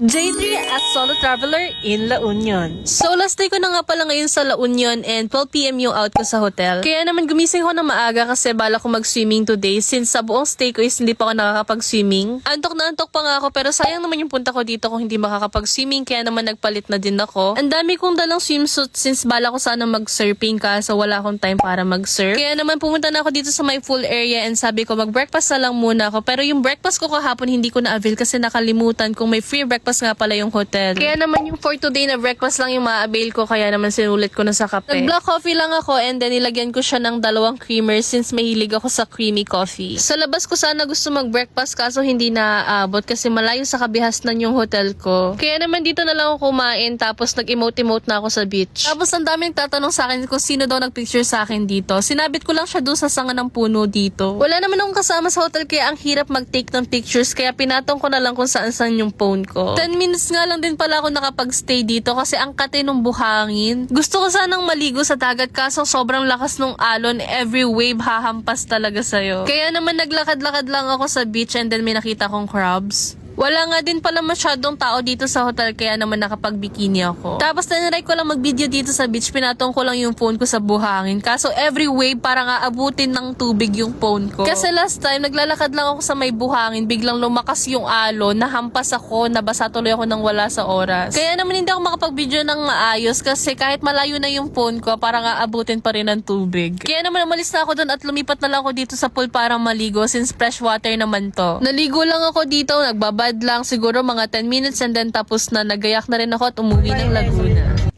J3 as solo traveler in La Union. So last day ko na nga pala ngayon sa La Union and 12 PM yung out ko sa hotel. Kaya naman gumising ko na maaga kasi bala ko mag-swimming today since sa buong stay ko is hindi pa ako nakakapag-swimming. Antok na antok pa nga ako pero sayang naman yung punta ko dito kung hindi makakapag-swimming kaya naman nagpalit na din ako. Ang dami kong dalang swimsuit since bala ko sana mag-surfing kaso wala akong time para mag-surf. Kaya naman pumunta na ako dito sa my pool area and sabi ko mag-breakfast na lang muna ako pero yung breakfast ko kahapon hindi ko na-avail kasi nakalimutan kung may free breakfast nga pala yung hotel. Kaya naman yung for today na breakfast lang yung ma-avail ko kaya naman sinulit ko na sa kape. Nag-black coffee lang ako and then nilagyan ko siya ng 2 creamer since mahilig ako sa creamy coffee. Sa labas ko sana gusto mag-breakfast kaso hindi na aabot kasi malayo sa kabihasnan yung hotel ko. Kaya naman dito na lang ako kumain tapos nag-emote-emote na ako sa beach. Tapos ang daming tatanong sa akin kung sino daw nag-picture sa akin dito. Sinabit ko lang siya doon sa sanga ng puno dito. Wala naman akong kasama sa hotel kaya ang hirap mag-take ng pictures kaya pinatong ko na lang kung saan-saan yung phone ko. 10 minutes nga lang din pala ako nakapag-stay dito kasi ang kate nung buhangin. Gusto ko sanang maligo sa dagat kaso sobrang lakas nung alon, every wave hahampas talaga sa'yo. Kaya naman naglakad-lakad lang ako sa beach and then may nakita kong crabs. Wala nga din pala masyadong tao dito sa hotel kaya naman nakapag-bikini ako. Tapos tinry ko lang mag-video dito sa beach, pinatong ko lang yung phone ko sa buhangin. Kaso every wave parang aabutin ng tubig yung phone ko. Kasi last time naglalakad lang ako sa may buhangin, biglang lumakas yung alon, nahampas ako, nabasa tuloy ako nang wala sa oras. Kaya naman hindi ako makapag-video ng maayos kasi kahit malayo na yung phone ko, parang aabutin pa rin ng tubig. Kaya naman umalis na ako doon at lumipat na lang ako dito sa pool para maligo since fresh water naman to. Naligo lang ako dito, nagbabad lang siguro mga 10 minutes and then tapos na nagayak na rin ako at umuwi ng Laguna.